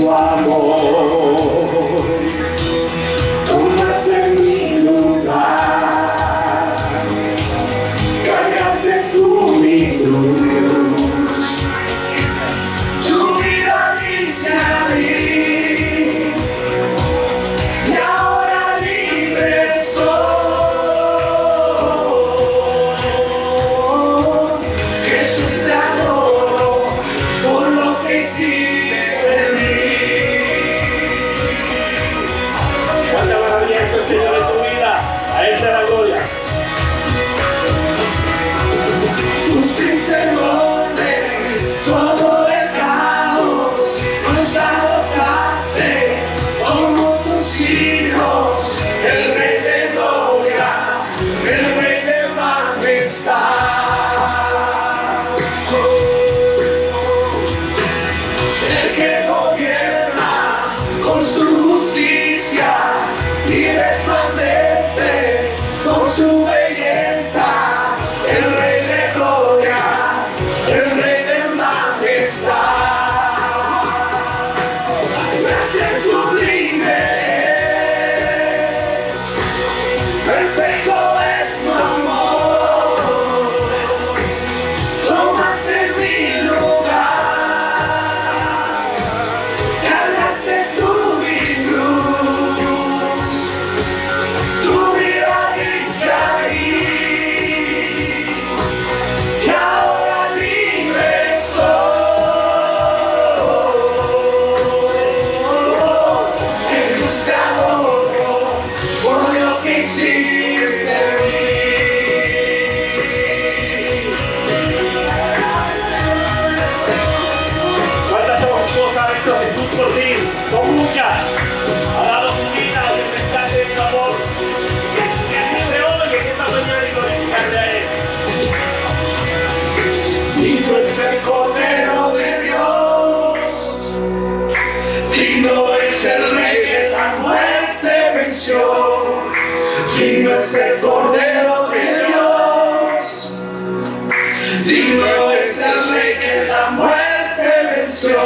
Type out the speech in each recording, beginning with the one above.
su amor. Tomaste mi lugar, cargaste tú mi cruz, tu vida dice a mí, y ahora libre soy. Jesús, te adoro por lo que hiciste en mí. Cuánta maravilla es el Señor en tu vida. A Él sea la gloria. Pusiste en orden todo el caos, nos adoptaste como tus hijos, el Rey de gloria, el Rey de majestad. El que gobierna con su justicia y resplandece con su belleza, el Rey de gloria, el Rey de majestad. Gracias sublimes, perfecto es tu amor. Tomaste mi lugar, cargaste tú mi cruz, tu vida diste ahí, y ahora libre soy. Jesús, te adoro por lo que hiciste en mí. ¿Cuántas cosas ha hecho Jesús por ti? Son muchas. Ha dado su vida al rescate de tu amor. Que de hoy, en esta mañana, y glorificarle a Él. Digno es el Cordero de Dios, digno es el Rey que la muerte venció. Digno es el Cordero de Dios, digno es el Rey que la muerte venció.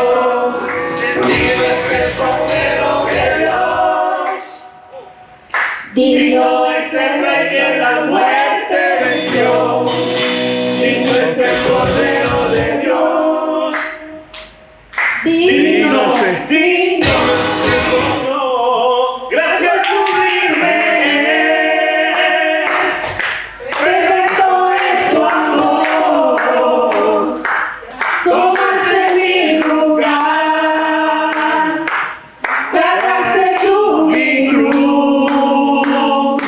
Digno es el Cordero de Dios, digno es el Rey que la muerte venció. Digno es el Cordero de Dios, digno, digno es el Cordero. Gracias sublimes, perfecto es su amor. Tomaste mi lugar, cargaste tú mi cruz,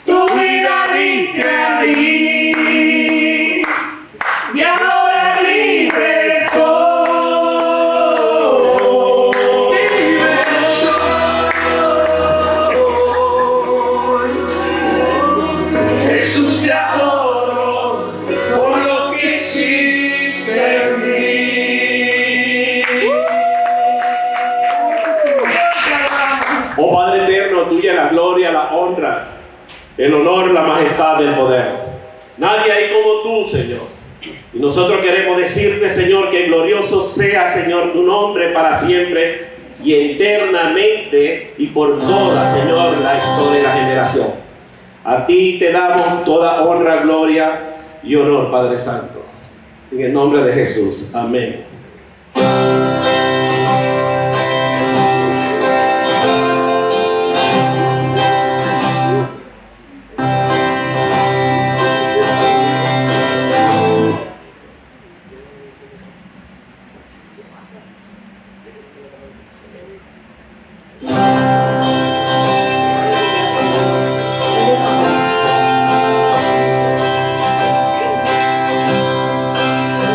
tu vida diste a mí, y ahora libre soy. Libre soy. Jesús, te adoro por lo que hiciste en mí. Oh Padre eterno, tuya es la gloria, la honra, el honor, la majestad, el poder. Nadie hay como tú, Señor. Y nosotros queremos decirte, Señor, que glorioso sea, Señor, tu nombre para siempre y eternamente y por toda, Señor, la historia de la generación. A ti te damos toda honra, gloria y honor, Padre Santo. En el nombre de Jesús. Amén.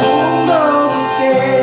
Mundos que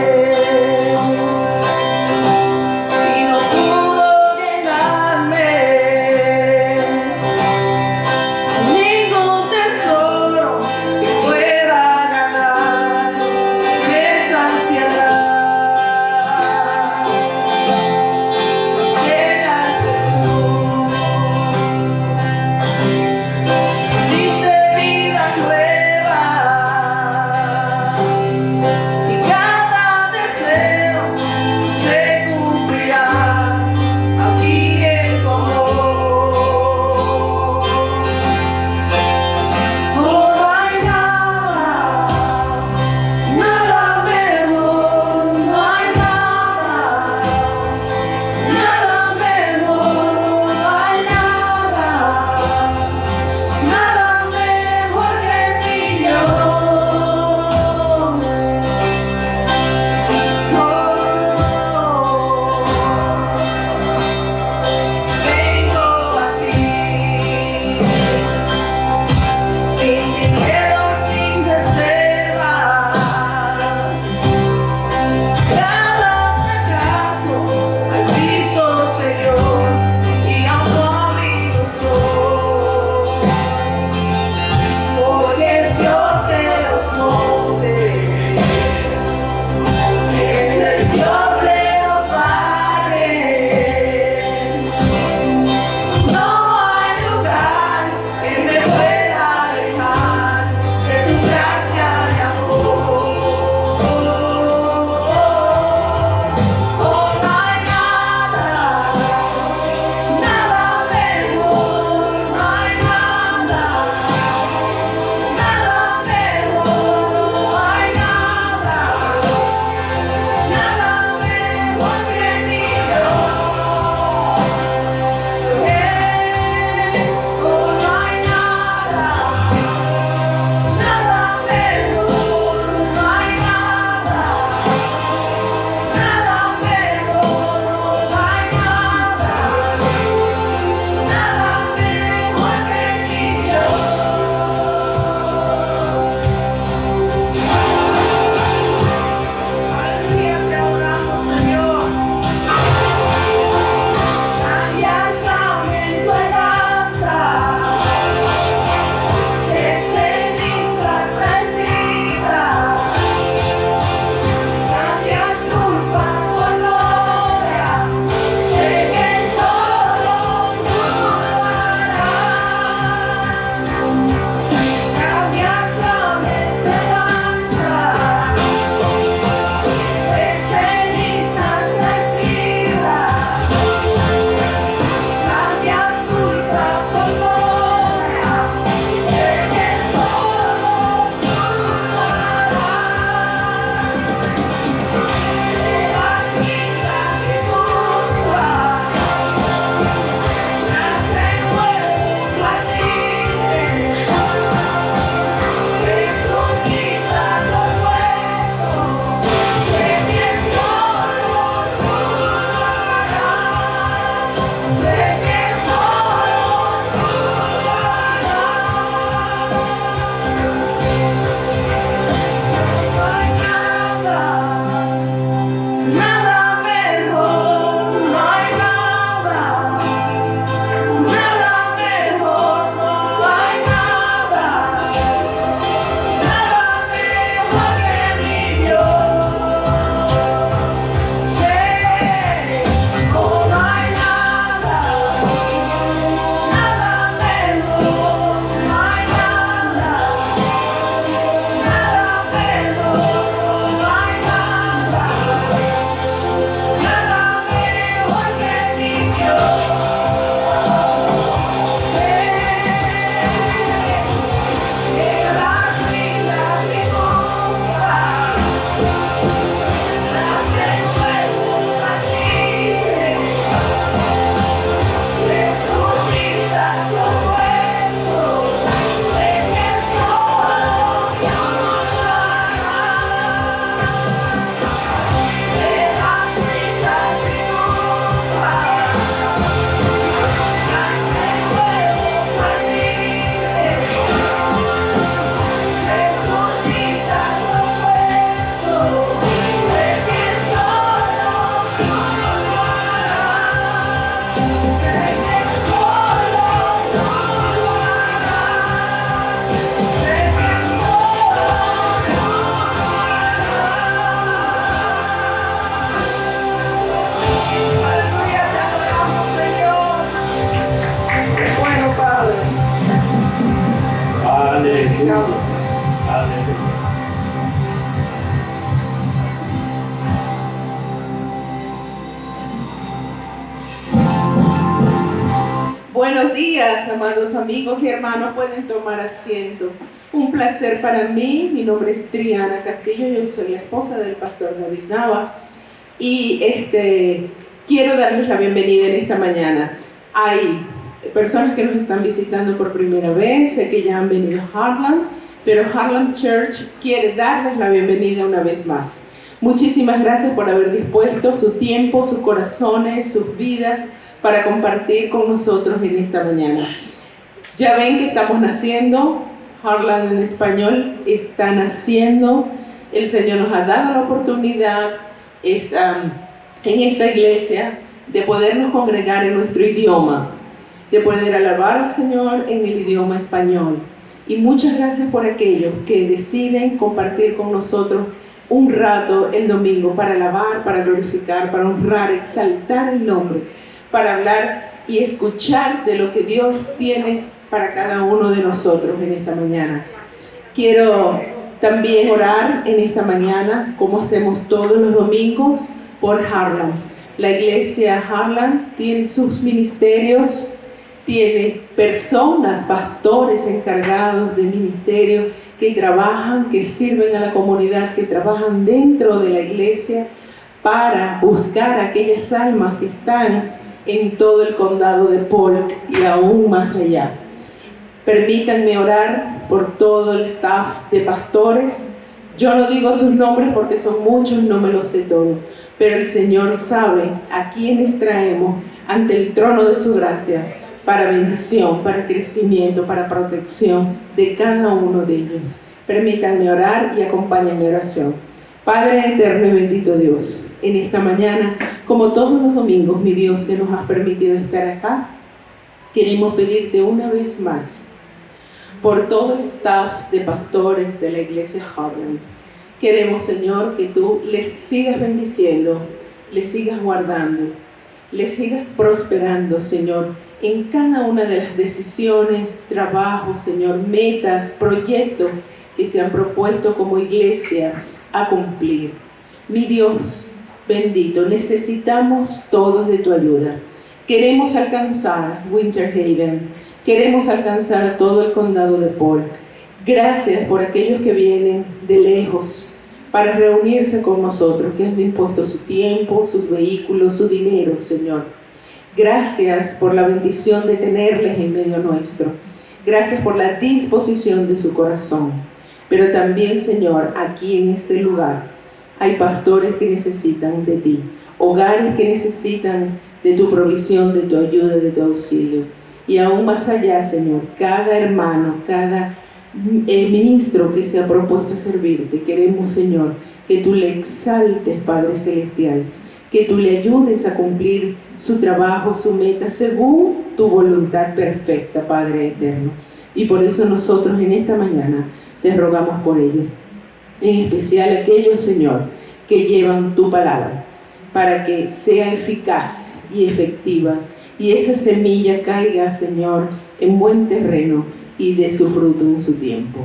House. Buenos días, amados amigos y hermanos, pueden tomar asiento. Un placer para mí, mi nombre es Triana Castillo, yo soy la esposa del pastor David Nava y quiero darles la bienvenida en esta mañana. Hay personas que nos están visitando por primera vez, sé que ya han venido a Heartland, pero Heartland Church quiere darles la bienvenida una vez más. Muchísimas gracias por haber dispuesto su tiempo, sus corazones, sus vidas para compartir con nosotros en esta mañana. Ya ven que estamos naciendo, Heartland en español está naciendo, el Señor nos ha dado la oportunidad en esta iglesia de podernos congregar en nuestro idioma, de poder alabar al Señor en el idioma español. Y muchas gracias por aquellos que deciden compartir con nosotros un rato el domingo para alabar, para glorificar, para honrar, exaltar el nombre, para hablar y escuchar de lo que Dios tiene para cada uno de nosotros en esta mañana. Quiero también orar en esta mañana, como hacemos todos los domingos, por Heartland. La iglesia Heartland tiene sus ministerios, tiene personas, pastores encargados de ministerio que trabajan, que sirven a la comunidad, que trabajan dentro de la iglesia para buscar aquellas almas que están en todo el condado de Polk y aún más allá. Permítanme orar por todo el staff de pastores. Yo no digo sus nombres porque son muchos, no me los sé todos, pero el Señor sabe a quienes traemos ante el trono de su gracia para bendición, para crecimiento, para protección de cada uno de ellos. Permítanme orar y acompáñenme en oración. Padre eterno y bendito Dios, en esta mañana, como todos los domingos, mi Dios, que nos has permitido estar acá, queremos pedirte una vez más por todo el staff de pastores de la iglesia Heartland. Queremos, Señor, que tú les sigas bendiciendo, les sigas guardando, les sigas prosperando, Señor, en cada una de las decisiones, trabajos, Señor, metas, proyectos que se han propuesto como iglesia a cumplir. Mi Dios bendito, necesitamos todos de tu ayuda. Queremos alcanzar Winter Haven, queremos alcanzar a todo el condado de Polk. Gracias por aquellos que vienen de lejos para reunirse con nosotros, que han dispuesto su tiempo, sus vehículos, su dinero, Señor. Gracias por la bendición de tenerles en medio nuestro. Gracias por la disposición de su corazón. Pero también, Señor, aquí en este lugar hay pastores que necesitan de ti, hogares que necesitan de tu provisión, de tu ayuda, de tu auxilio. Y aún más allá, Señor, cada hermano, cada ministro que se ha propuesto a servirte, queremos, Señor, que tú le exaltes, Padre Celestial, que tú le ayudes a cumplir su trabajo, su meta, según tu voluntad perfecta, Padre eterno. Y por eso nosotros en esta mañana te rogamos por ellos, en especial aquellos, Señor, que llevan tu palabra, para que sea eficaz y efectiva, y esa semilla caiga, Señor, en buen terreno y dé su fruto en su tiempo.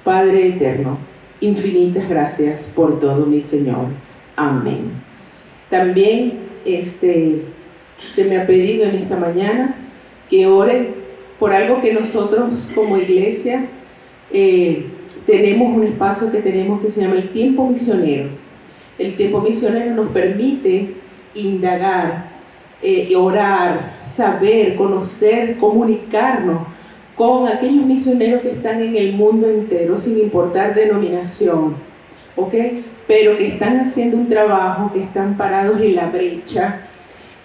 Padre eterno, infinitas gracias por todo, mi Señor. Amén. También se me ha pedido en esta mañana que ore por algo que nosotros como iglesia tenemos un espacio que se llama el tiempo misionero. El tiempo misionero nos permite indagar, orar, saber, conocer, comunicarnos con aquellos misioneros que están en el mundo entero, sin importar denominación, ¿ok? Pero que están haciendo un trabajo, que están parados en la brecha,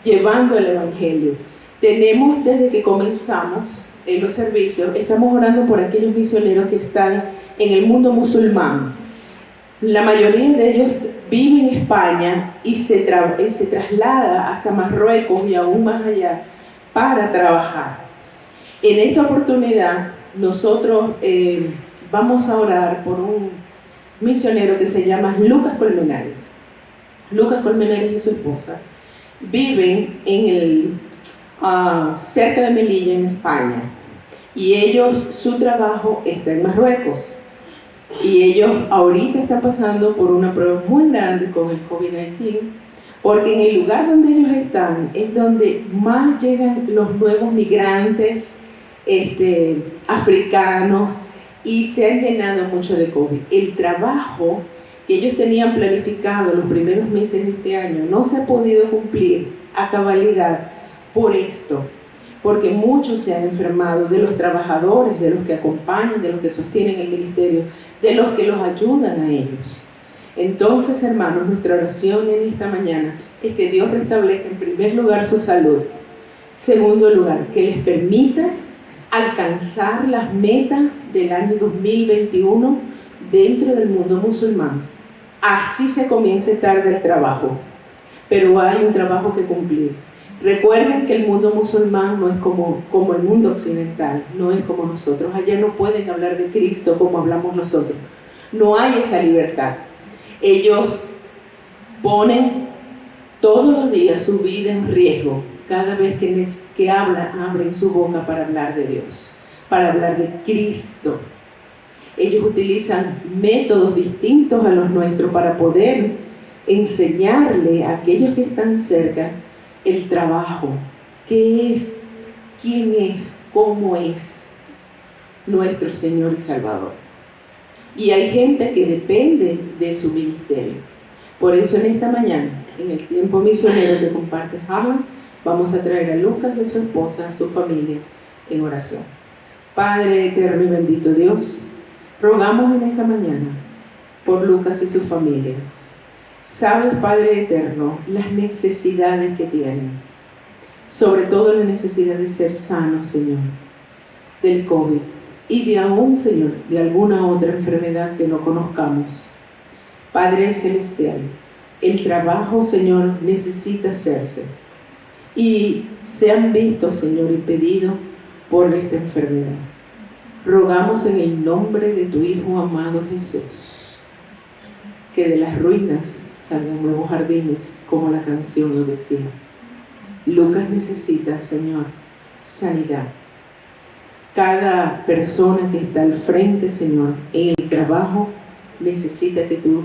llevando el Evangelio. Tenemos, desde que comenzamos en los servicios, estamos orando por aquellos misioneros que están en el mundo musulmán. La mayoría de ellos viven en España y se traslada hasta Marruecos y aún más allá para trabajar. En esta oportunidad nosotros vamos a orar por un misionero que se llama Lucas Colmenares. Lucas Colmenares y su esposa viven cerca de Melilla, en España. Y ellos, su trabajo está en Marruecos. Y ellos ahorita están pasando por una prueba muy grande con el COVID-19, porque en el lugar donde ellos están es donde más llegan los nuevos migrantes africanos, y se han llenado mucho de COVID. El trabajo que ellos tenían planificado los primeros meses de este año no se ha podido cumplir a cabalidad por esto, porque muchos se han enfermado, de los trabajadores, de los que acompañan, de los que sostienen el ministerio, de los que los ayudan a ellos. Entonces, hermanos, nuestra oración en esta mañana es que Dios restablezca en primer lugar su salud, segundo lugar, que les permita alcanzar las metas del año 2021 dentro del mundo musulmán. Así se comience tarde el trabajo, pero hay un trabajo que cumplir. Recuerden que el mundo musulmán no es como el mundo occidental, no es como nosotros. Allá no pueden hablar de Cristo como hablamos nosotros. No hay esa libertad. Ellos ponen todos los días su vida en riesgo cada vez que abren su boca para hablar de Dios, para hablar de Cristo. Ellos utilizan métodos distintos a los nuestros para poder enseñarle a aquellos que están cerca el trabajo, qué es, quién es, cómo es nuestro Señor y Salvador. Y hay gente que depende de su ministerio. Por eso en esta mañana, en el tiempo misionero que comparte Harlan, vamos a traer a Lucas y a su esposa, a su familia, en oración. Padre eterno y bendito Dios, rogamos en esta mañana por Lucas y su familia. Sabes, Padre eterno, las necesidades que tienen, sobre todo la necesidad de ser sanos, Señor, del COVID y de aún, Señor, de alguna otra enfermedad que no conozcamos. Padre celestial, el trabajo, Señor, necesita hacerse, y se han visto, Señor, impedidos por esta enfermedad. Rogamos en el nombre de tu Hijo amado Jesús, que de las ruinas salgan nuevos jardines, como la canción lo decía. Lucas necesita, Señor, sanidad. Cada persona que está al frente, Señor, en el trabajo, necesita que tú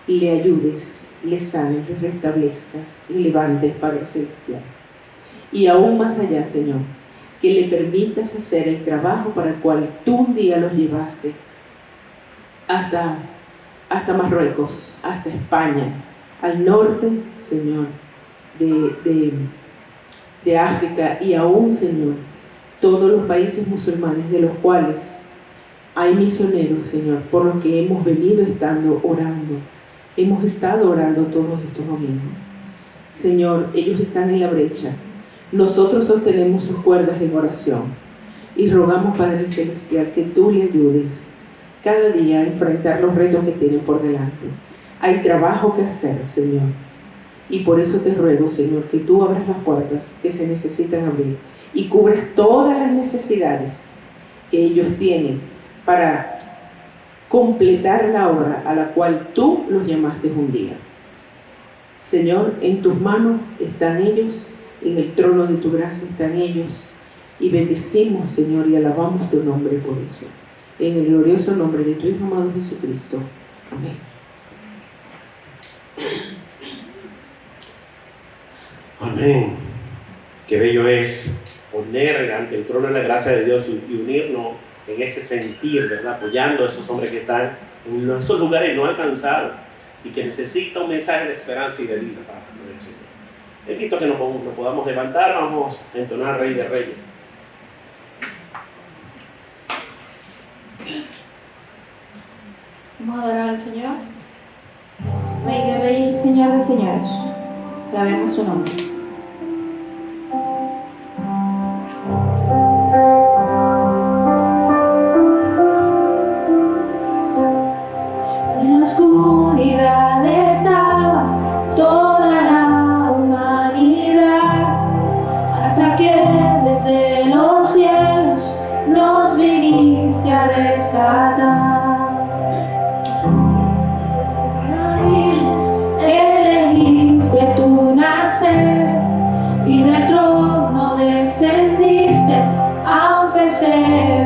le ayudes, le sanes, le restablezcas, le levantes, Padre celestial. Y aún más allá, Señor, que le permitas hacer el trabajo para el cual tú un día los llevaste hasta Marruecos, hasta España, al norte, Señor, de África, y aún, Señor, todos los países musulmanes de los cuales hay misioneros, Señor, por los que hemos venido orando. Hemos estado orando todos estos domingos. Señor, ellos están en la brecha. Nosotros sostenemos sus cuerdas en oración y rogamos, Padre celestial, que tú le ayudes cada día a enfrentar los retos que tienen por delante. Hay trabajo que hacer, Señor, y por eso te ruego, Señor, que tú abras las puertas que se necesitan abrir y cubras todas las necesidades que ellos tienen para completar la obra a la cual tú los llamaste un día. Señor, en tus manos están ellos, en el trono de tu gracia están ellos, y bendecimos, Señor, y alabamos tu nombre por eso. En el glorioso nombre de tu Hijo amado Jesucristo. Amén. Amén. Qué bello es poner ante el trono de la gracia de Dios y unirnos en ese sentir, ¿verdad? Apoyando a esos hombres que están en esos lugares no alcanzados y que necesitan un mensaje de esperanza y de vida para el Señor. Invito a que nos podamos levantar, vamos a entonar Rey de Reyes. Vamos a adorar al Señor. Rey de Reyes y Señor de Señores. Alabemos su nombre. En la oscuridad estaba toda la humanidad, hasta que desde los cielos nos viniste a rescatar. Elegiste tu nacer y del trono descendiste a un pesebre.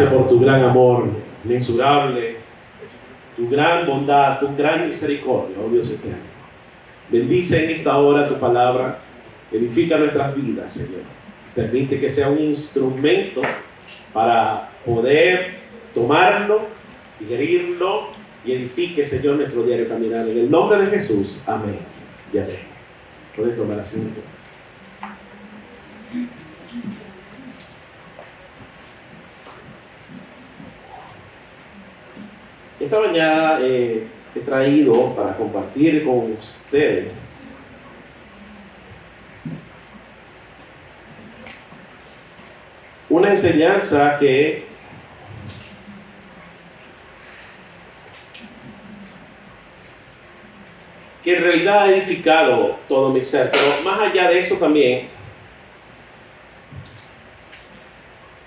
Gracias por tu gran amor mensurable, tu gran bondad, tu gran misericordia, oh Dios eterno. Bendice en esta hora tu palabra, edifica nuestras vidas, Señor. Permite que sea un instrumento para poder tomarlo, digerirlo y edifique, Señor, nuestro diario caminar. En el nombre de Jesús, amén y amén. Pueden tomar asiento. Esta mañana he traído para compartir con ustedes una enseñanza que en realidad ha edificado todo mi ser, pero más allá de eso también,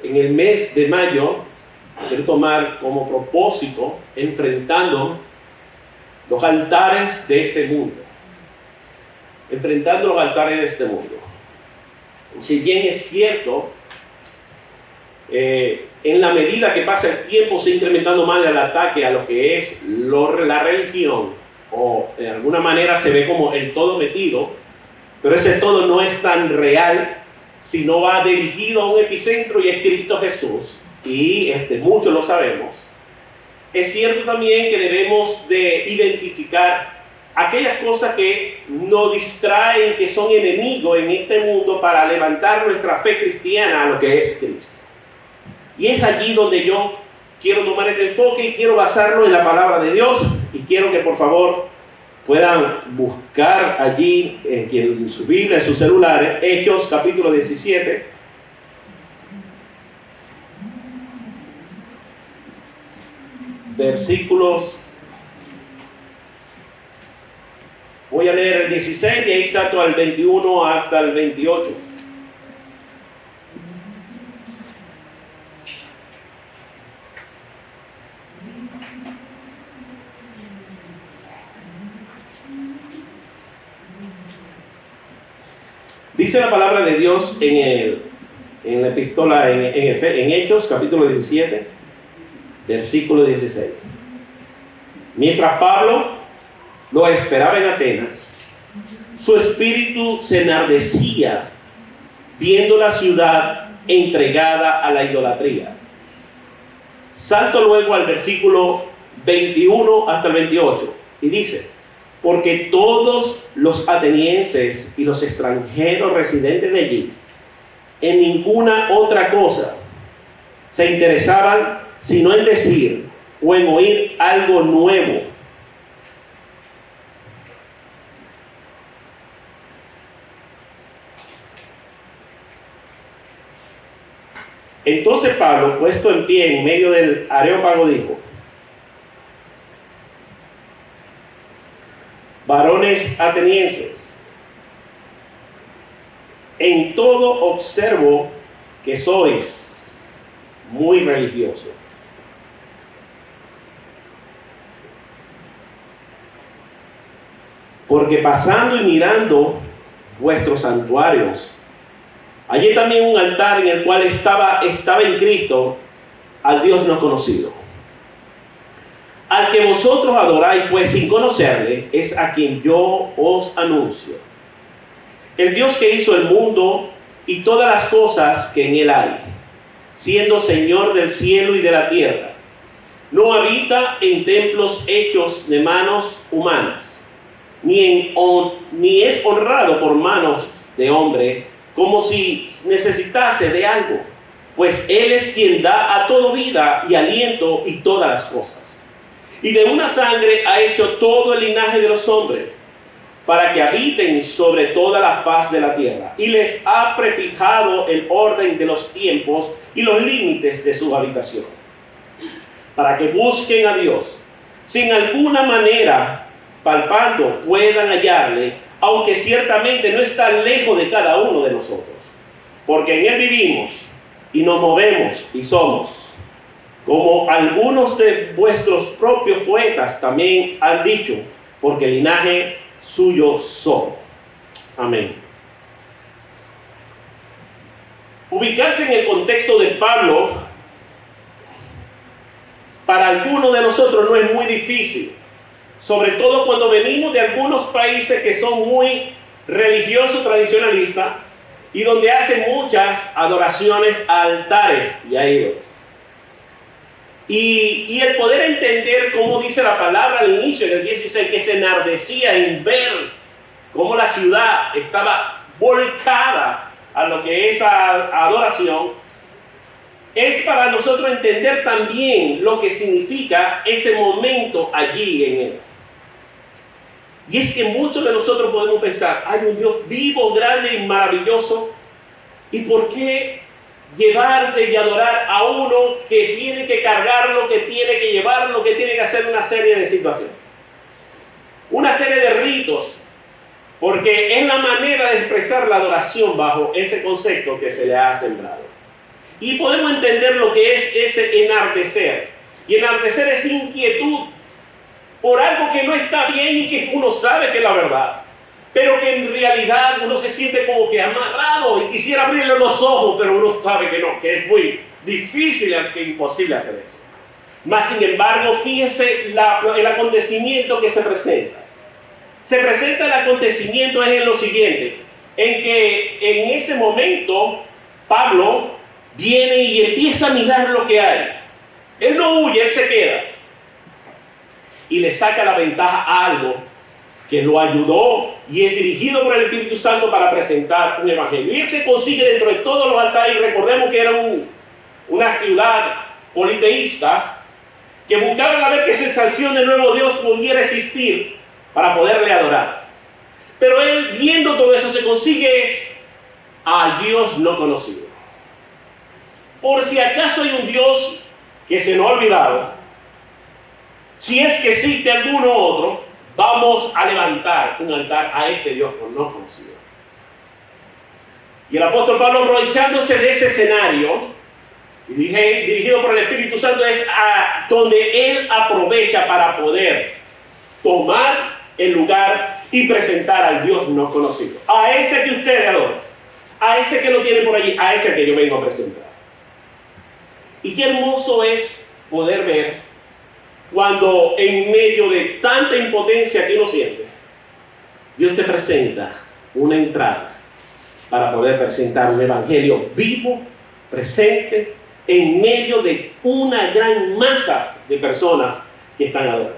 en el mes de mayo, quiero tomar como propósito enfrentando los altares de este mundo. Enfrentando los altares de este mundo. Si bien es cierto, en la medida que pasa el tiempo se incrementando más el ataque a lo que es la religión, o de alguna manera se ve como el todo metido, pero ese todo no es tan real, sino va dirigido a un epicentro y es Cristo Jesús, y muchos lo sabemos. Es cierto también que debemos de identificar aquellas cosas que nos distraen, que son enemigos en este mundo para levantar nuestra fe cristiana a lo que es Cristo. Y es allí donde yo quiero tomar este enfoque y quiero basarlo en la palabra de Dios, y quiero que por favor puedan buscar allí en su Biblia, en sus celulares, Hechos capítulo 17. Versículos, voy a leer el 16 y ahí salto al 21 hasta el 28. Dice la palabra de Dios en la epístola, en Hechos, capítulo 17, versículo 16. Mientras Pablo lo esperaba en Atenas, su espíritu se enardecía viendo la ciudad entregada a la idolatría. Salto luego al versículo 21 hasta el 28 y dice: porque todos los atenienses y los extranjeros residentes de allí, en ninguna otra cosa se interesaban sino en decir o en oír algo nuevo. Entonces Pablo, puesto en pie en medio del Areópago, dijo: varones atenienses, en todo observo que sois muy religiosos. Porque pasando y mirando vuestros santuarios, hallé también un altar en el cual estaba en Cristo al Dios no conocido. Al que vosotros adoráis, pues sin conocerle, es a quien yo os anuncio. El Dios que hizo el mundo y todas las cosas que en él hay, siendo Señor del cielo y de la tierra, no habita en templos hechos de manos humanas, ni es honrado por manos de hombre, como si necesitase de algo, pues él es quien da a todo vida y aliento y todas las cosas. Y de una sangre ha hecho todo el linaje de los hombres, para que habiten sobre toda la faz de la tierra. Y les ha prefijado el orden de los tiempos y los límites de su habitación, para que busquen a Dios, si en alguna manera, palpando, puedan hallarle, aunque ciertamente no está lejos de cada uno de nosotros. Porque en él vivimos, y nos movemos, y somos. Como algunos de vuestros propios poetas también han dicho, porque linaje suyo son. Amén. Ubicarse en el contexto de Pablo para algunos de nosotros no es muy difícil, sobre todo cuando venimos de algunos países que son muy religiosos, tradicionalistas, y donde hacen muchas adoraciones a altares y a ídolos. Y el poder entender cómo dice la palabra al inicio, en el 16, que se enardecía en ver cómo la ciudad estaba volcada a lo que es adoración, es para nosotros entender también lo que significa ese momento allí en él. Y es que muchos de nosotros podemos pensar, hay un Dios vivo, grande y maravilloso, ¿y por qué llevarse y adorar a uno que tiene que cargarlo, que tiene que llevarlo, que tiene que hacer una serie de situaciones? Una serie de ritos, porque es la manera de expresar la adoración bajo ese concepto que se le ha sembrado. Y podemos entender lo que es ese enardecer. Y enardecer es inquietud por algo que no está bien y que uno sabe que es la verdad, pero que en realidad uno se siente como que amarrado y quisiera abrirle los ojos, pero uno sabe que no, que es muy difícil, que imposible hacer eso. Mas sin embargo, fíjese el acontecimiento que se presenta. Se presenta el acontecimiento es en lo siguiente, en que en ese momento Pablo viene y empieza a mirar lo que hay. Él no huye, él se queda. Y le saca la ventaja a algo que lo ayudó y es dirigido por el Espíritu Santo para presentar un evangelio. Y él se consigue dentro de todos los altares, y recordemos que era una ciudad politeísta, que buscaban a ver qué sensación de nuevo Dios pudiera existir para poderle adorar. Pero él, viendo todo eso, se consigue al Dios no conocido. Por si acaso hay un Dios que se nos ha olvidado, si es que existe alguno otro, vamos a levantar un altar a este Dios no conocido. Y el apóstol Pablo, aprovechándose de ese escenario, dirigido por el Espíritu Santo, es a donde él aprovecha para poder tomar el lugar y presentar al Dios no conocido. A ese que ustedes adoran, a ese que lo tiene por allí, a ese que yo vengo a presentar. Y qué hermoso es poder ver cuando en medio de tanta impotencia que uno siente, Dios te presenta una entrada para poder presentar un evangelio vivo, presente, en medio de una gran masa de personas que están adorando.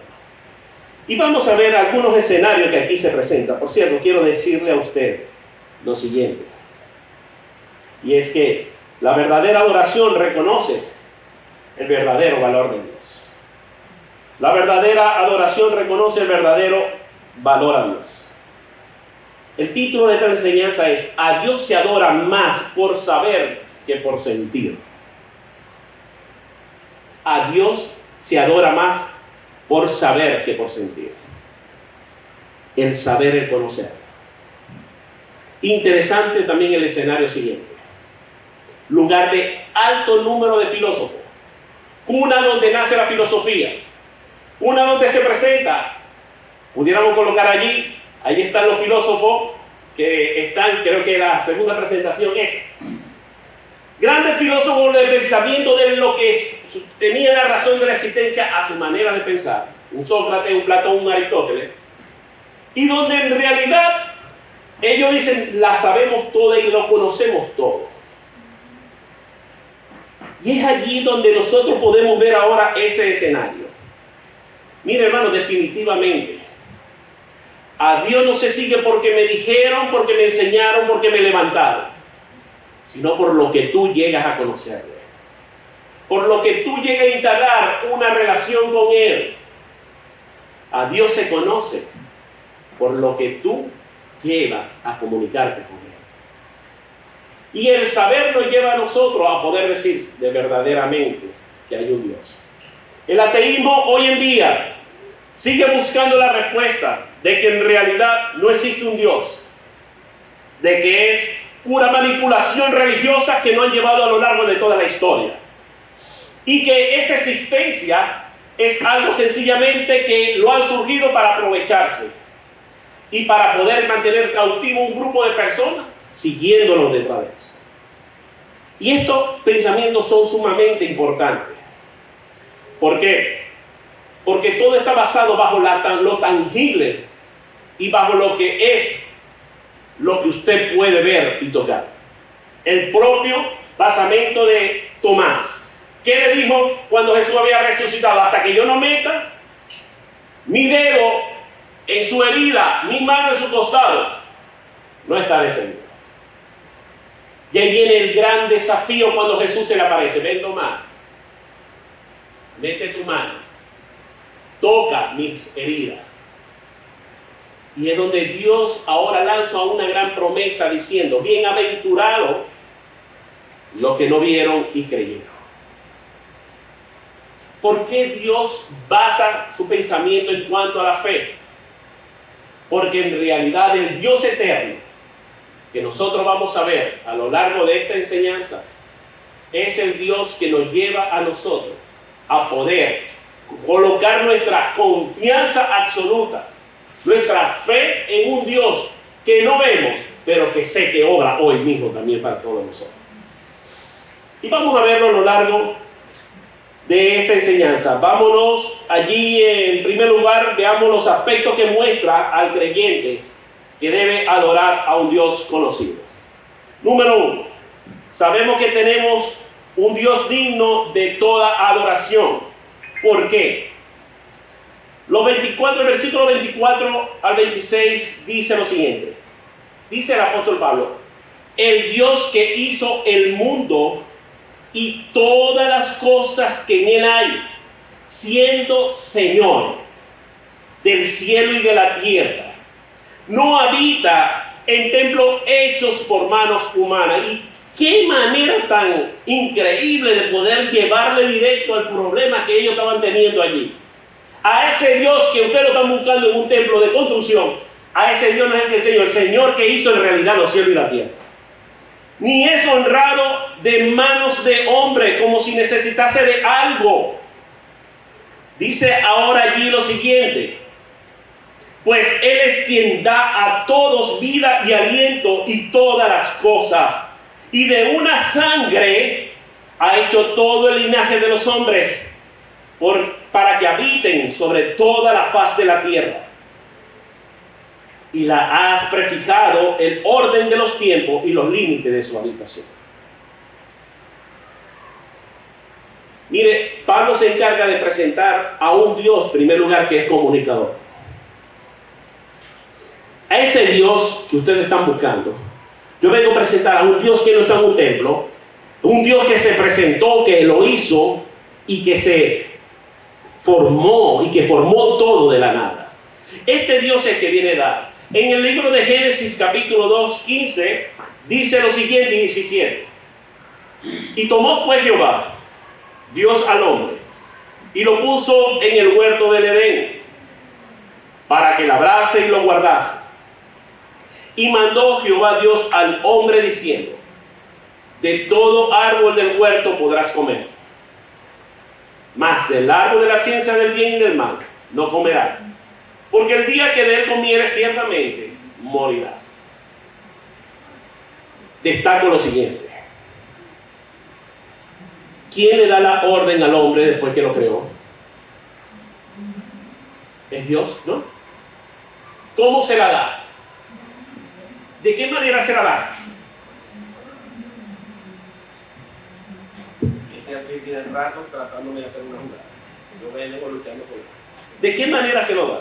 Y vamos a ver algunos escenarios que aquí se presentan. Por cierto, quiero decirle a usted lo siguiente, y es que la verdadera adoración reconoce el verdadero valor de Dios. La verdadera adoración reconoce el verdadero valor a Dios. El título de esta enseñanza es: a Dios se adora más por saber que por sentir. A Dios se adora más por saber que por sentir. El saber, el conocer. Interesante también el escenario siguiente. Lugar de alto número de filósofos. Cuna donde nace la filosofía. Una donde se presenta, pudiéramos colocar allí, ahí están los filósofos que están, creo que la segunda presentación es grandes filósofos de pensamiento de lo que tenía la razón de la existencia a su manera de pensar, un Sócrates, un Platón, un Aristóteles, y donde en realidad ellos dicen, la sabemos toda y lo conocemos todo. Y es allí donde nosotros podemos ver ahora ese escenario. Mire, hermano, definitivamente, a Dios no se sigue porque me dijeron, porque me enseñaron, porque me levantaron, sino por lo que tú llegas a conocerle, por lo que tú llegas a instalar una relación con Él. A Dios se conoce por lo que tú llevas a comunicarte con Él. Y el saber nos lleva a nosotros a poder decir de verdaderamente que hay un Dios. El ateísmo hoy en día sigue buscando la respuesta de que en realidad no existe un Dios, de que es pura manipulación religiosa que nos han llevado a lo largo de toda la historia, y que esa existencia es algo sencillamente que lo han surgido para aprovecharse y para poder mantener cautivo un grupo de personas siguiéndolos detrás de eso. Y estos pensamientos son sumamente importantes. ¿Por qué? Porque todo está basado bajo lo tangible y bajo lo que es lo que usted puede ver y tocar. El propio basamento de Tomás. ¿Qué le dijo cuando Jesús había resucitado? Hasta que yo no meta mi dedo en su herida, mi mano en su costado, no estaré seguro. Y ahí viene el gran desafío cuando Jesús se le aparece. Ven, Tomás, mete tu mano, toca mis heridas. Y es donde Dios ahora lanza una gran promesa diciendo: bienaventurados los que no vieron y creyeron. ¿Por qué Dios basa su pensamiento en cuanto a la fe? Porque en realidad el Dios eterno que nosotros vamos a ver a lo largo de esta enseñanza es el Dios que nos lleva a nosotros a poder colocar nuestra confianza absoluta, nuestra fe en un Dios que no vemos, pero que sé que obra hoy mismo también para todos nosotros. Y vamos a verlo a lo largo de esta enseñanza. Vámonos allí. En primer lugar, veamos los aspectos que muestra al creyente que debe adorar a un Dios conocido. Número 1, sabemos que tenemos un Dios digno de toda adoración. ¿Por qué? El versículo 24 al 26 dice lo siguiente. Dice el apóstol Pablo: el Dios que hizo el mundo y todas las cosas que en él hay, siendo Señor del cielo y de la tierra, no habita en templos hechos por manos humanas. Y qué manera tan increíble de poder llevarle directo al problema que ellos estaban teniendo allí. A ese Dios que ustedes lo están buscando en un templo de construcción, a ese Dios no es el Señor que hizo en realidad los cielos y la tierra. Ni es honrado de manos de hombre, como si necesitase de algo. Dice ahora allí lo siguiente: pues Él es quien da a todos vida y aliento y todas las cosas, y de una sangre ha hecho todo el linaje de los hombres, para que habiten sobre toda la faz de la tierra. Y la has prefijado el orden de los tiempos y los límites de su habitación. Mire, Pablo se encarga de presentar a un Dios, en primer lugar, que es comunicador. A ese Dios que ustedes están buscando, yo vengo a presentar a un Dios que no está en un templo, un Dios que se presentó, que lo hizo y que se formó y que formó todo de la nada. Este Dios es el que viene a dar. En el libro de Génesis capítulo 2, 15, dice lo siguiente y 17: y tomó pues Jehová, Dios al hombre, y lo puso en el huerto del Edén, para que labrase y lo guardase. Y mandó Jehová Dios al hombre diciendo: de todo árbol del huerto podrás comer, mas del árbol de la ciencia del bien y del mal no comerás, porque el día que de él comieres ciertamente morirás. Destaco lo siguiente: ¿quién le da la orden al hombre después que lo creó? Es Dios, ¿no? ¿Cómo se la da? ¿De qué manera se la da? Este tiene el rato tratándome de hacer una jugada. Yo vengo luchando por él. ¿De qué manera se lo da?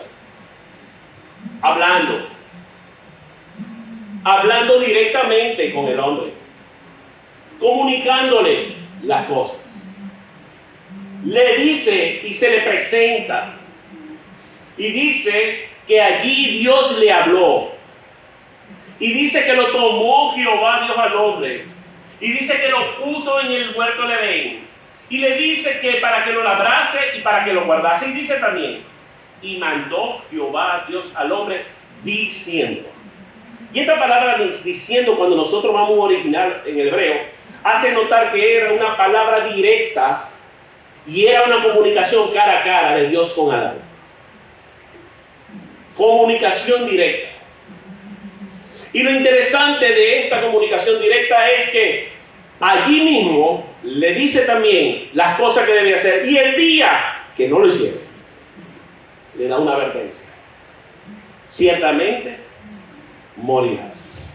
Hablando directamente con el hombre, comunicándole las cosas. Le dice y se le presenta, y dice que allí Dios le habló, y dice que lo tomó Jehová Dios al hombre, y dice que lo puso en el huerto de Edén, y le dice que para que lo labrase y para que lo guardase. Y dice también: y mandó Jehová Dios al hombre diciendo. Y esta palabra diciendo, cuando nosotros vamos a original en hebreo, hace notar que era una palabra directa y era una comunicación cara a cara de Dios con Adán. Comunicación directa. Y lo interesante de esta comunicación directa es que allí mismo le dice también las cosas que debe hacer, y el día que no lo hicieron, le da una advertencia: ciertamente morirás.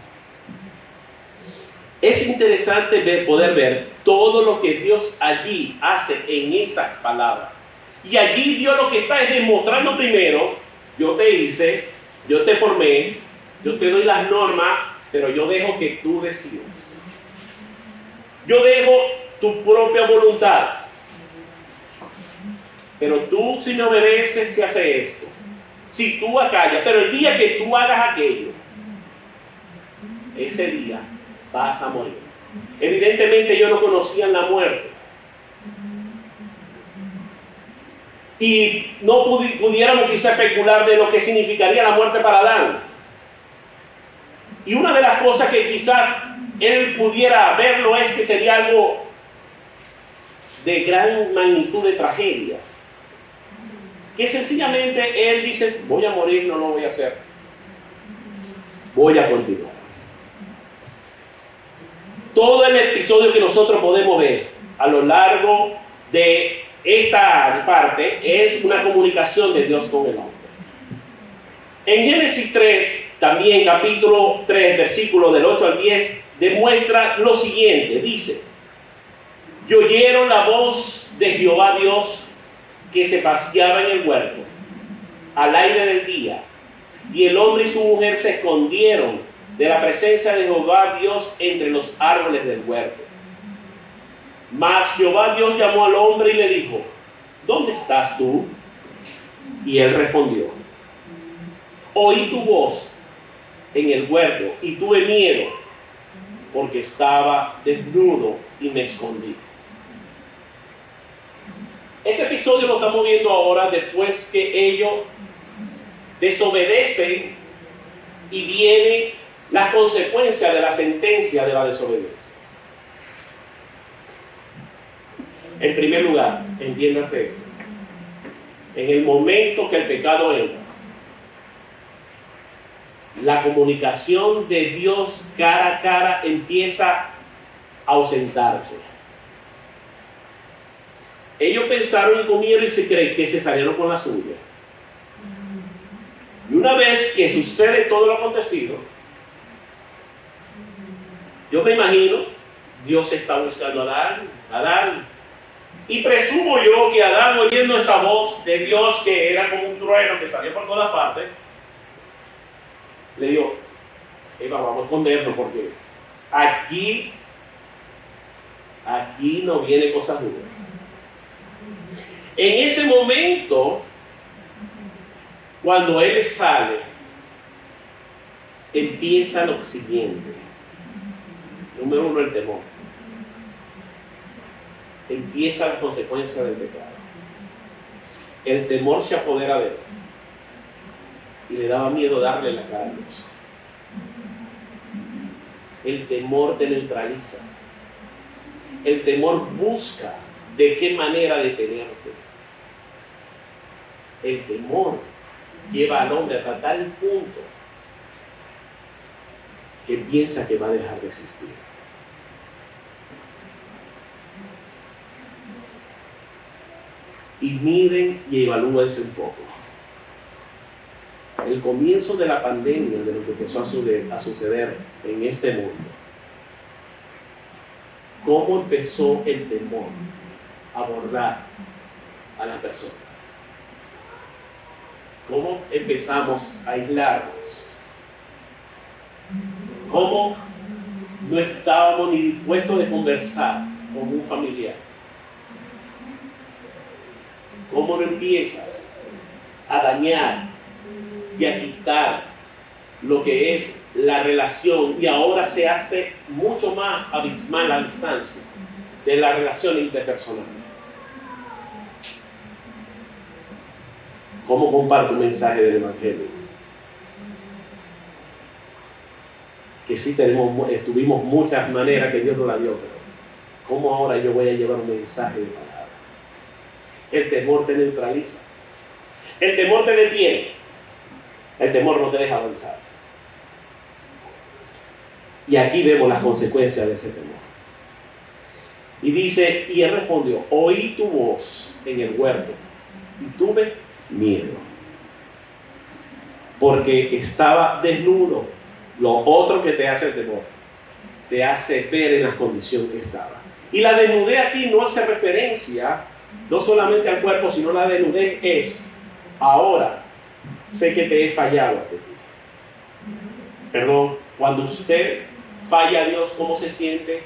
Es interesante poder ver todo lo que Dios allí hace en esas palabras. Y allí Dios lo que está es demostrando primero: yo te hice, yo te formé, yo te doy las normas, pero yo dejo que tú decidas. Yo dejo tu propia voluntad. Pero tú, si me obedeces, si haces esto, si tú acallas, pero el día que tú hagas aquello, ese día vas a morir. Evidentemente ellos no conocían la muerte. Y no pudiéramos quizá especular de lo que significaría la muerte para Adán. Y una de las cosas que quizás él pudiera verlo es que sería algo de gran magnitud de tragedia. Que sencillamente él dice: voy a morir, no lo voy a hacer. Voy a continuar. Todo el episodio que nosotros podemos ver a lo largo de esta parte es una comunicación de Dios con el hombre. En Génesis 3, también capítulo 3, versículos del 8 al 10, demuestra lo siguiente. Dice: y oyeron la voz de Jehová Dios que se paseaba en el huerto al aire del día, y el hombre y su mujer se escondieron de la presencia de Jehová Dios entre los árboles del huerto. Mas Jehová Dios llamó al hombre y le dijo: ¿dónde estás tú? Y él respondió: oí tu voz en el huerto y tuve miedo, porque estaba desnudo y me escondí. Este episodio lo estamos viendo ahora después que ellos desobedecen y vienen las consecuencias de la sentencia de la desobediencia. En primer lugar, entiéndase esto: en el momento que el pecado entra, la comunicación de Dios cara a cara empieza a ausentarse. Ellos pensaron y comieron y se creen que se salieron con la suya. Y una vez que sucede todo lo acontecido, yo me imagino, Dios está buscando a Adán. Y presumo yo que Adán, oyendo esa voz de Dios que era como un trueno que salía por todas partes, le dijo: Eva, vamos a escondernos porque aquí no viene cosas duras. En ese momento, cuando él sale, empieza lo siguiente. Número uno, el temor. Empieza la consecuencia del pecado. El temor se apodera de él y le daba miedo darle la cara a Dios. El temor te neutraliza. El temor busca de qué manera detenerte. El temor lleva al hombre hasta tal punto que piensa que va a dejar de existir. Y miren y evalúense un poco. El comienzo de la pandemia, de lo que empezó a suceder en este mundo. ¿Cómo empezó el temor a abordar a la persona? ¿Cómo empezamos a aislarnos? ¿Cómo no estábamos ni dispuestos de conversar con un familiar? ¿Cómo no empieza a dañar y a quitar lo que es la relación, y ahora se hace mucho más abismal la distancia de la relación interpersonal? ¿Cómo comparto un mensaje del Evangelio? Que sí tuvimos muchas maneras que Dios nos la dio, pero ¿cómo ahora yo voy a llevar un mensaje de palabra? El temor te neutraliza. El temor te detiene. El temor no te deja avanzar. Y aquí vemos las consecuencias de ese temor. Y dice, y él respondió, oí tu voz en el huerto y tuve miedo, porque estaba desnudo. Lo otro que te hace el temor, te hace ver en la condición que estaba. Y la desnudez aquí no hace referencia no solamente al cuerpo, sino la desnudez es, ahora sé que te he fallado ante ti. Perdón, cuando usted falla a Dios, ¿cómo se siente?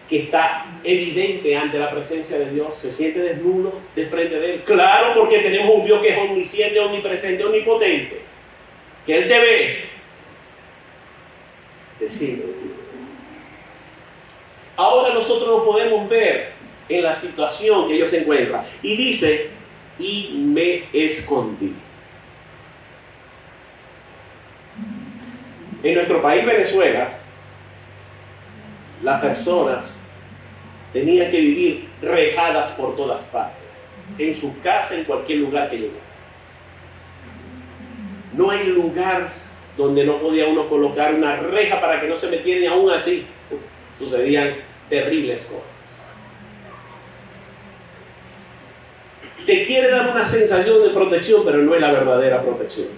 Que está evidente ante la presencia de Dios, se siente desnudo de frente de Él. Claro, porque tenemos un Dios que es omnisciente, omnipresente, omnipotente, que Él te ve. Decirle. Ahora nosotros nos podemos ver en la situación que ellos se encuentran. Y dice, y me escondí. En nuestro país, Venezuela, las personas tenían que vivir rejadas por todas partes, en su casa, en cualquier lugar que llegaran. No hay lugar donde no podía uno colocar una reja para que no se metieran, y aún así sucedían terribles cosas. Te quiere dar una sensación de protección, pero no es la verdadera protección,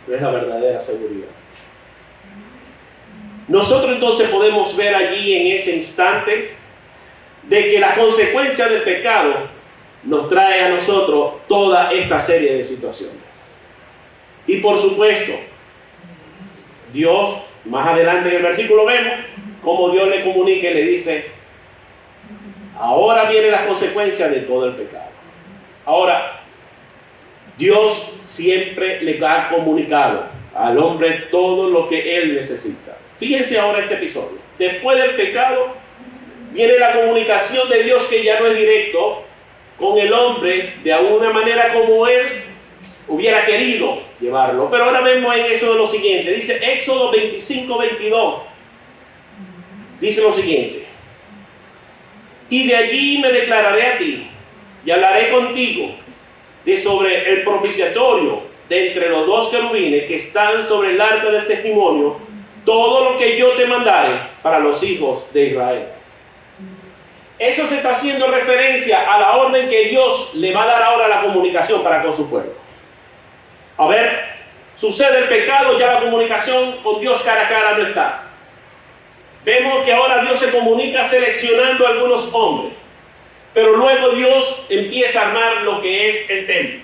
no es la verdadera seguridad. Nosotros entonces podemos ver allí en ese instante de que la consecuencia del pecado nos trae a nosotros toda esta serie de situaciones. Y por supuesto, Dios, más adelante en el versículo vemos cómo Dios le comunica y le dice, ahora vienen las consecuencias de todo el pecado. Ahora, Dios siempre le ha comunicado al hombre todo lo que él necesita. Fíjense ahora este episodio. Después del pecado, viene la comunicación de Dios, que ya no es directo con el hombre de alguna manera como él hubiera querido llevarlo. Pero ahora vemos en Éxodo lo siguiente. Dice Éxodo 25:22. Dice lo siguiente: y de allí me declararé a ti y hablaré contigo de sobre el propiciatorio de entre los dos querubines que están sobre el arca del testimonio, todo lo que yo te mandare para los hijos de Israel. Eso se está haciendo referencia a la orden que Dios le va a dar ahora a la comunicación para con su pueblo. A ver, sucede el pecado, ya la comunicación con Dios cara a cara no está. Vemos que ahora Dios se comunica seleccionando a algunos hombres, pero luego Dios empieza a armar lo que es el templo.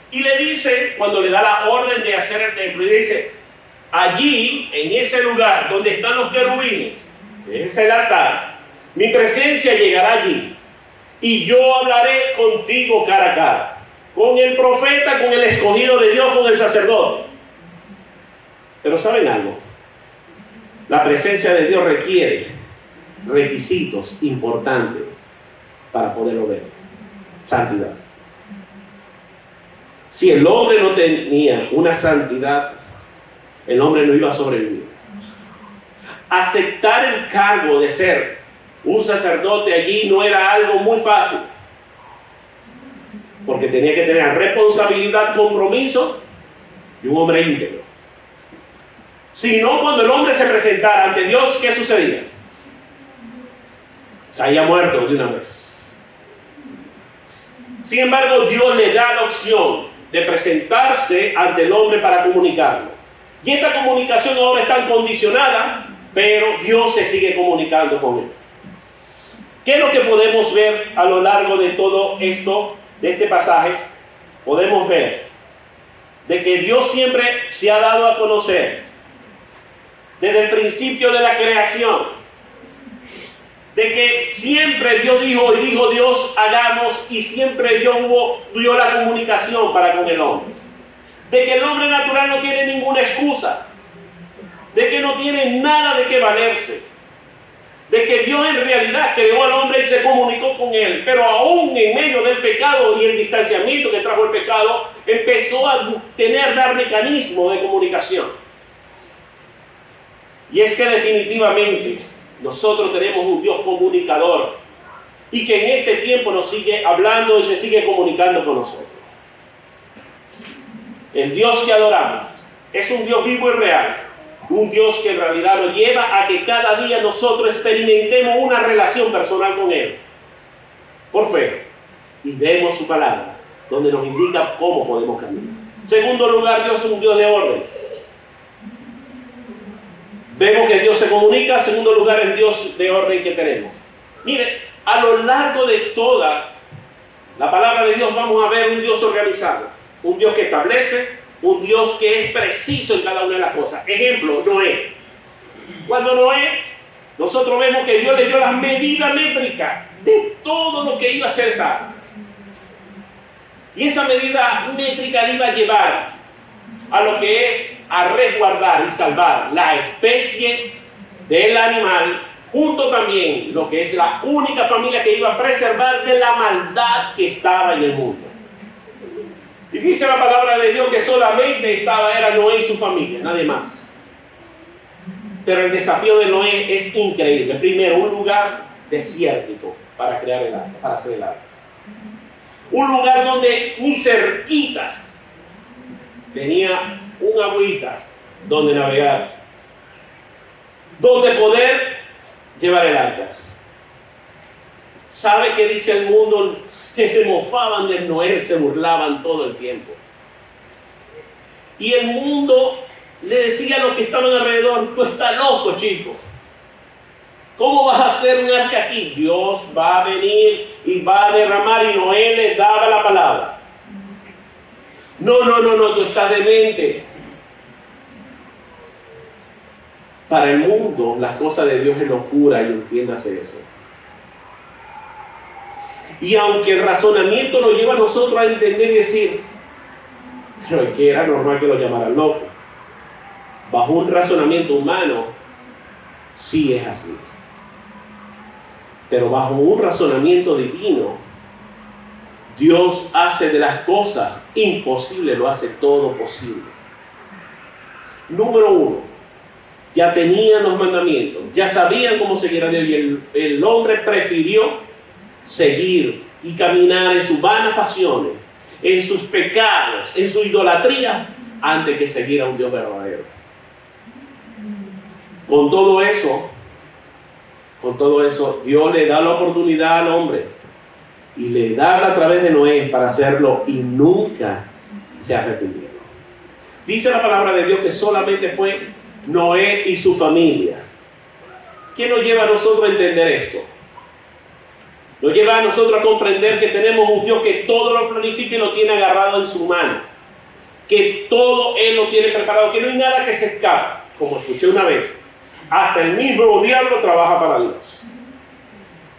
Y le dice, cuando le da la orden de hacer el templo, y dice, allí, en ese lugar donde están los querubines, que es el altar, mi presencia llegará allí, y yo hablaré contigo cara a cara, con el profeta, con el escogido de Dios, con el sacerdote. Pero ¿saben algo? La presencia de Dios requiere requisitos importantes para poderlo ver. Santidad. Si el hombre no tenía una santidad, el hombre no iba a sobrevivir. Aceptar el cargo de ser un sacerdote allí no era algo muy fácil, porque tenía que tener responsabilidad, compromiso y un hombre íntegro. Si no, cuando el hombre se presentara ante Dios, ¿qué sucedía? Caía muerto de una vez. Sin embargo, Dios le da la opción de presentarse ante el hombre para comunicarlo. Y esta comunicación ahora está condicionada, pero Dios se sigue comunicando con él. ¿Qué es lo que podemos ver a lo largo de todo esto, de este pasaje? Podemos ver de que Dios siempre se ha dado a conocer desde el principio de la creación, de que siempre Dios dijo, y dijo Dios, hagamos, y siempre Dios dio la comunicación para con el hombre. De que el hombre natural no tiene ninguna excusa, de que no tiene nada de qué valerse, de que Dios en realidad creó al hombre y se comunicó con él, pero aún en medio del pecado y el distanciamiento que trajo el pecado, empezó a dar mecanismos de comunicación. Y es que definitivamente nosotros tenemos un Dios comunicador y que en este tiempo nos sigue hablando y se sigue comunicando con nosotros. El Dios que adoramos es un Dios vivo y real, Un Dios que en realidad nos lleva a que cada día nosotros experimentemos una relación personal con Él. Por fe. Y vemos su palabra, donde nos indica cómo podemos caminar. En segundo lugar, Dios es un Dios de orden. Vemos que Dios se comunica. En segundo lugar, el Dios de orden que tenemos. Mire, a lo largo de toda la palabra de Dios vamos a ver un Dios organizado. Un Dios que establece, un Dios que es preciso en cada una de las cosas. Ejemplo, Noé. Cuando Noé, nosotros vemos que Dios le dio las medidas métricas de todo lo que iba a ser salvo. Y esa medida métrica le iba a llevar a lo que es a resguardar y salvar la especie del animal, junto también lo que es la única familia que iba a preservar de la maldad que estaba en el mundo. Y dice la palabra de Dios que solamente era Noé y su familia, nadie más. Pero el desafío de Noé es increíble. Primero, un lugar desértico para crear el arca, para hacer el arca. Un lugar donde ni cerquita tenía una agüita donde navegar, donde poder llevar el arca. ¿Sabe qué dice el mundo? Que se mofaban de Noé, se burlaban todo el tiempo. Y el mundo le decía a los que estaban alrededor: tú estás loco, chico. ¿Cómo vas a hacer un arca aquí? Dios va a venir y va a derramar, y Noé le daba la palabra. No, tú estás demente. Para el mundo, las cosas de Dios es locura, y entiéndase eso. Y aunque el razonamiento nos lleva a nosotros a entender y decir, pero es que era normal que lo llamaran loco. Bajo un razonamiento humano, sí es así. Pero bajo un razonamiento divino, Dios hace de las cosas imposibles, lo hace todo posible. Número uno, ya tenían los mandamientos, ya sabían cómo seguir a Dios, y el hombre prefirió seguir y caminar en sus vanas pasiones, en sus pecados, en su idolatría, antes que seguir a un Dios verdadero. Con todo eso, Dios le da la oportunidad al hombre y le da a través de Noé para hacerlo, y nunca se arrepintieron. Dice la palabra de Dios que solamente fue Noé y su familia. ¿Qué nos lleva a nosotros a entender esto? Nos lleva a nosotros a comprender que tenemos un Dios que todo lo planifica y lo tiene agarrado en su mano. Que todo Él lo tiene preparado, que no hay nada que se escapa. Como escuché una vez, hasta el mismo diablo trabaja para Dios,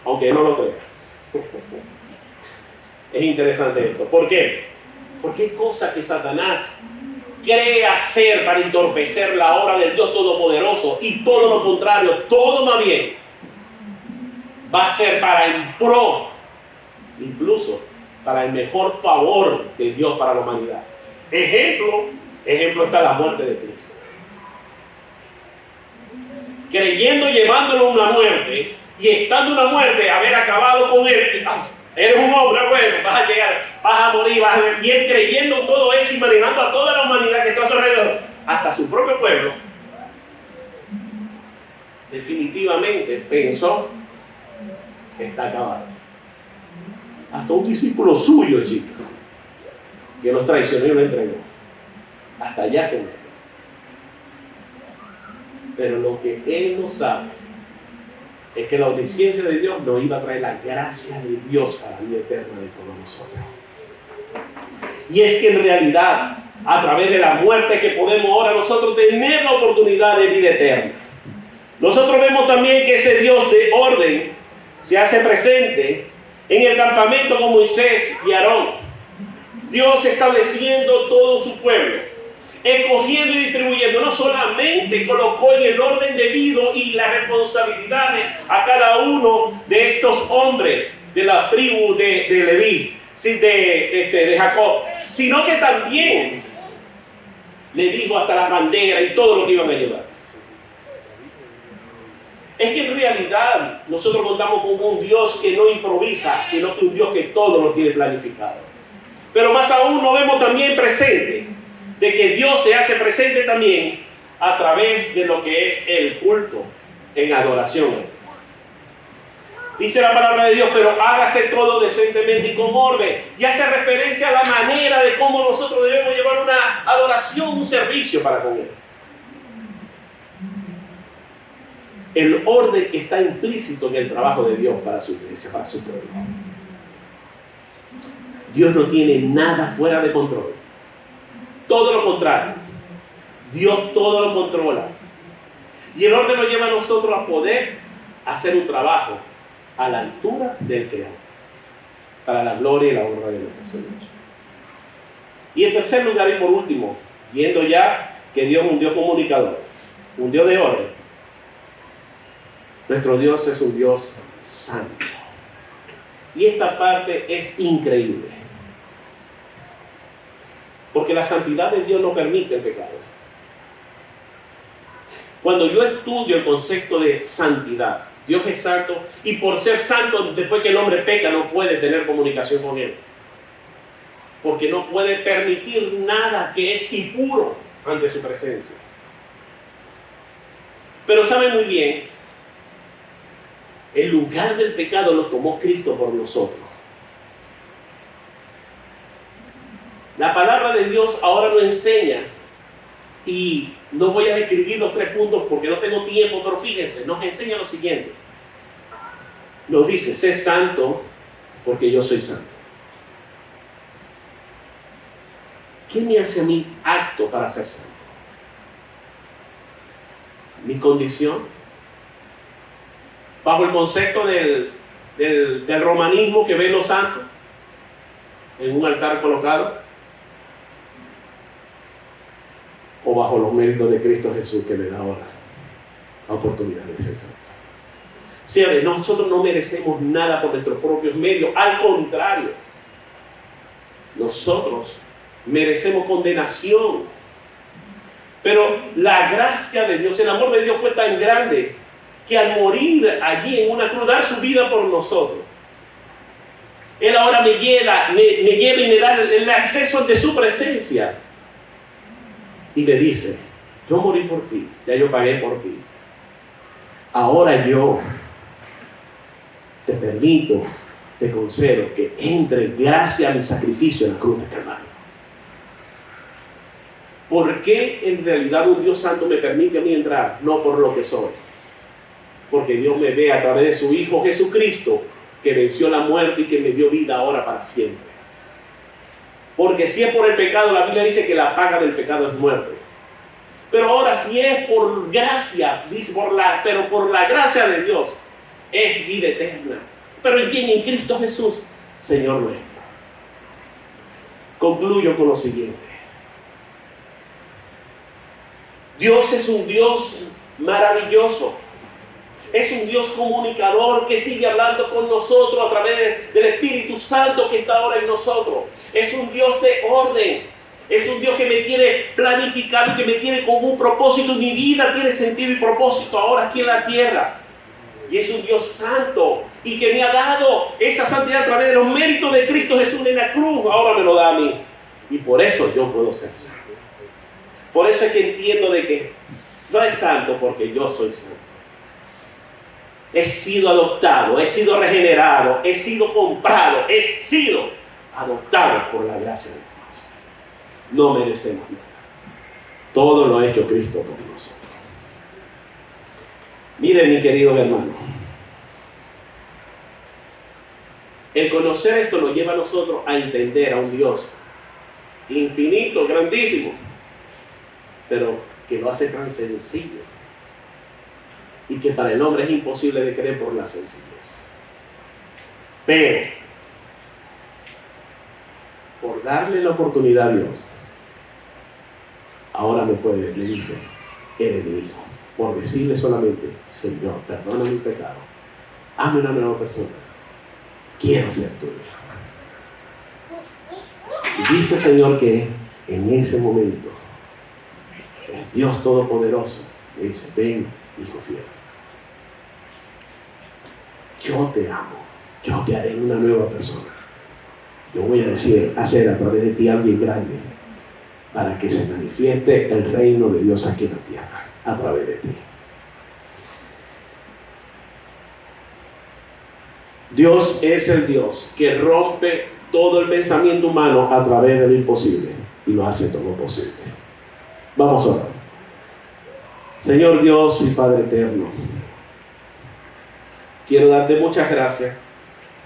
aunque no lo crea. Es interesante esto. ¿Por qué? Porque hay cosas que Satanás cree hacer para entorpecer la obra del Dios Todopoderoso, y todo lo contrario, todo más bien va a ser para el pro, incluso para el mejor favor de Dios para la humanidad. Ejemplo está la muerte de Cristo. Creyendo, llevándolo a una muerte, y estando una muerte, haber acabado con él. Eres un hombre bueno, vas a llegar, vas a morir, y él creyendo en todo eso y manejando a toda la humanidad que está a su alrededor, hasta su propio pueblo, definitivamente pensó que está acabado. Hasta un discípulo suyo, chicos, que los traicionó y los entregó, hasta allá se metió. Pero lo que él no sabe es que la omnisciencia de Dios nos iba a traer la gracia de Dios para la vida eterna de todos nosotros. Y es que en realidad, a través de la muerte que podemos ahora nosotros tener la oportunidad de vida eterna. Nosotros vemos también que ese Dios de orden se hace presente en el campamento con Moisés y Aarón. Dios estableciendo todo su pueblo, escogiendo y distribuyendo. No solamente colocó en el orden debido y las responsabilidades a cada uno de estos hombres de la tribu de Leví, de Jacob, sino que también le dijo hasta las banderas y todo lo que iban a llevar. Es que en realidad nosotros contamos con un Dios que no improvisa, sino que un Dios que todo lo tiene planificado. Pero más aún nos vemos también presente, de que Dios se hace presente también a través de lo que es el culto en adoración. Dice la palabra de Dios, pero hágase todo decentemente y con orden. Y hace referencia a la manera de cómo nosotros debemos llevar una adoración, un servicio para con Él. El orden está implícito en el trabajo de Dios para su iglesia, para su pueblo. Dios no tiene nada fuera de control. Todo lo contrario. Dios todo lo controla. Y el orden nos lleva a nosotros a poder hacer un trabajo a la altura del Creador, para la gloria y la honra de nuestro Señor. Y en tercer lugar y por último, viendo ya que Dios es un Dios comunicador, un Dios de orden, nuestro Dios es un Dios santo. Y esta parte es increíble, porque la santidad de Dios no permite el pecado. Cuando yo estudio el concepto de santidad, Dios es santo y por ser santo, después que el hombre peca, no puede tener comunicación con Él. Porque no puede permitir nada que es impuro ante su presencia. Pero sabe muy bien, el lugar del pecado lo tomó Cristo por nosotros. La palabra de Dios ahora nos enseña, y no voy a describir los 3 puntos porque no tengo tiempo, pero fíjense, nos enseña lo siguiente. Nos dice, sé santo porque yo soy santo. ¿Qué me hace a mí apto para ser santo? Mi condición. Bajo el concepto del romanismo que ven los santos en un altar colocado, o bajo los méritos de Cristo Jesús que me da ahora la oportunidad de ser santo. Señores, nosotros no merecemos nada por nuestros propios medios, al contrario, nosotros merecemos condenación, pero la gracia de Dios, el amor de Dios fue tan grande que al morir allí en una cruz, dar su vida por nosotros, Él ahora me lleva y me da el acceso ante su presencia. Y me dice, yo morí por ti, ya yo pagué por ti. Ahora yo te permito, te concedo que entre gracias a mi sacrificio en la cruz del Calvario. ¿Por qué en realidad un Dios santo me permite a mí entrar? No por lo que soy. Porque Dios me ve a través de su Hijo Jesucristo, que venció la muerte y que me dio vida ahora para siempre. Porque si es por el pecado, la Biblia dice que la paga del pecado es muerte. Pero ahora si es por gracia, dice pero por la gracia de Dios, es vida eterna. ¿Pero en quién? En Cristo Jesús, Señor nuestro. Concluyo con lo siguiente. Dios es un Dios maravilloso. Es un Dios comunicador que sigue hablando con nosotros a través del Espíritu Santo que está ahora en nosotros. Es un Dios de orden. Es un Dios que me tiene planificado y que me tiene con un propósito. Mi vida tiene sentido y propósito ahora aquí en la tierra. Y es un Dios santo y que me ha dado esa santidad a través de los méritos de Cristo Jesús en la cruz. Ahora me lo da a mí. Y por eso yo puedo ser santo. Por eso es que entiendo de que soy santo porque yo soy santo. He sido adoptado, he sido regenerado, he sido comprado, he sido adoptado por la gracia de Dios. No merecemos nada. Todo lo ha hecho Cristo por nosotros. Mire, mi querido hermano, el conocer esto nos lleva a nosotros a entender a un Dios infinito, grandísimo, pero que lo hace tan sencillo y que para el hombre es imposible de creer por la sencillez. Pero por darle la oportunidad a Dios, ahora le dice, eres mi hijo. Por decirle solamente, Señor, perdona mi pecado, hazme una nueva persona, quiero ser tu hijo. Y dice el Señor que en ese momento el Dios Todopoderoso le dice, ven, hijo fiel, yo te amo, yo te haré una nueva persona, yo voy a hacer a través de ti algo grande, para que se manifieste el reino de Dios aquí en la tierra, a través de ti. Dios es el Dios que rompe todo el pensamiento humano a través de lo imposible y lo hace todo posible. Vamos a orar. Señor Dios y Padre eterno, quiero darte muchas gracias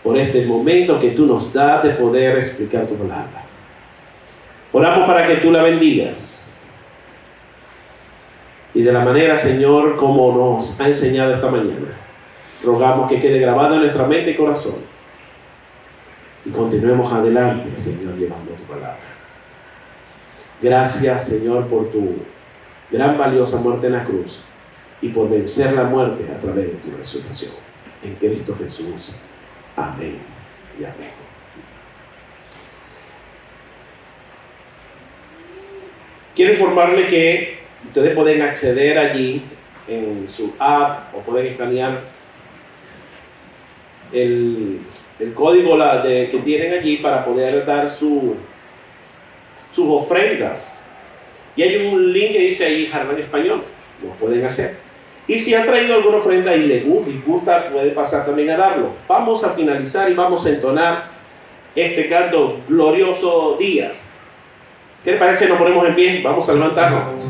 por este momento que tú nos das de poder explicar tu palabra. Oramos para que tú la bendigas y de la manera, Señor, como nos ha enseñado esta mañana, rogamos que quede grabado en nuestra mente y corazón y continuemos adelante, Señor, llevando tu palabra. Gracias, Señor, por tu gran valiosa muerte en la cruz y por vencer la muerte a través de tu resurrección. En Cristo Jesús. Amén y amén. Quiero informarle que ustedes pueden acceder allí en su app o pueden escanear el código que tienen allí para poder dar sus ofrendas. Y hay un link que dice ahí Jarma en español. Lo pueden hacer. Y si han traído alguna ofrenda y les gusta, puede pasar también a darlo. Vamos a finalizar y vamos a entonar este canto Glorioso Día. ¿Qué les parece? Nos ponemos en pie. Vamos a levantarnos.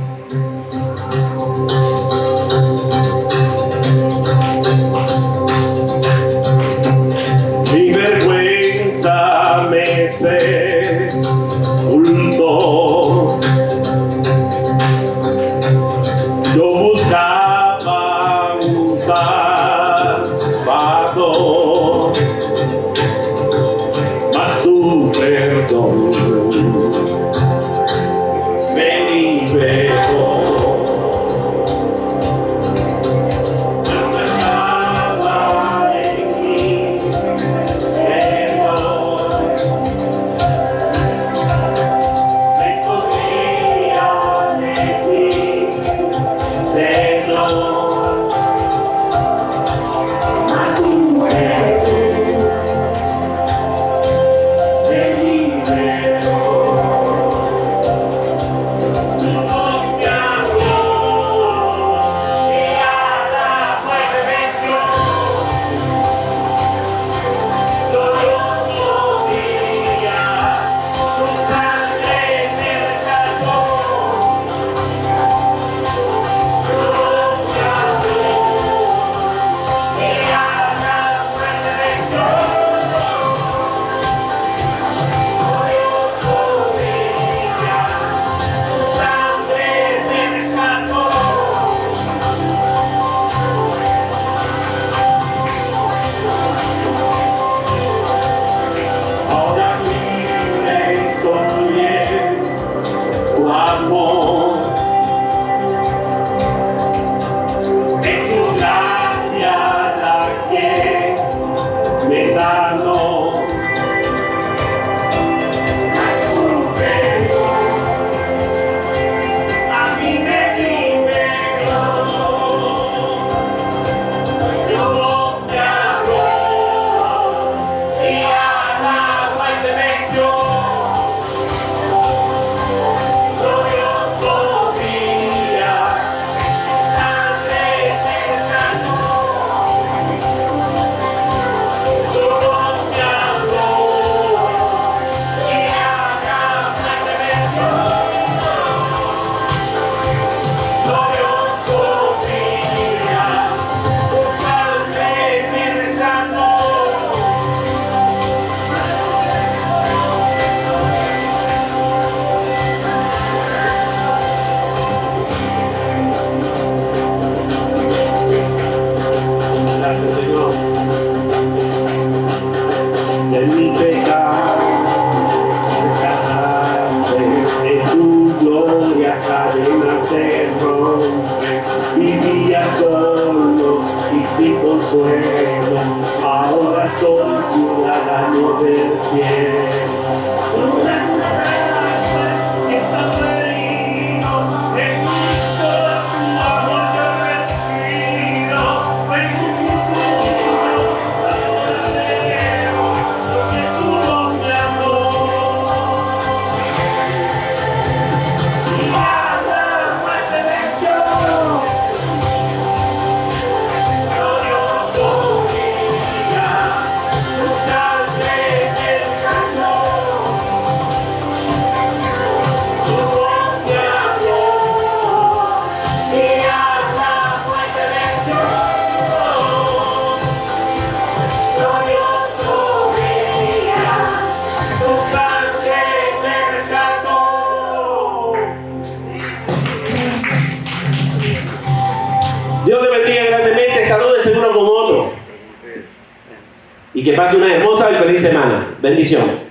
Mi vergüenza me sepultó. Yo buscaba un salvador, mas tu perdón me liberó. No estaba en mí, pero me escondía de ti, Señor. Mas tu perdón me liberó. Tu voz me habló y a la muerte venció. Glorioso día, tu sangre me rescató. Tu voz me habló y a la muerte venció. Glorioso día, tu sangre me rescató. Ahora libre soy en tu amor. Es tu gracia la que me sanó. Mas tu perdón a mí me liberó. Tu voz me habló y a la muerte venció. Glorioso día, sangre me rescató. Tu voz me habló y a la muerte venció. Glorioso día, tu sangre me rescató. Gracias, Señor. De mi pecado rescataste, en tu gloria cadenas se rompen. Vivía solo y sin consuelo, ahora soy ciudadano del cielo. Una esperanza que está perdido, Jesucristo, tu amor yo recibo. Vengo un futuro, ahora te llevo, porque tu voz me habló. y que pase una hermosa y feliz semana. Bendiciones.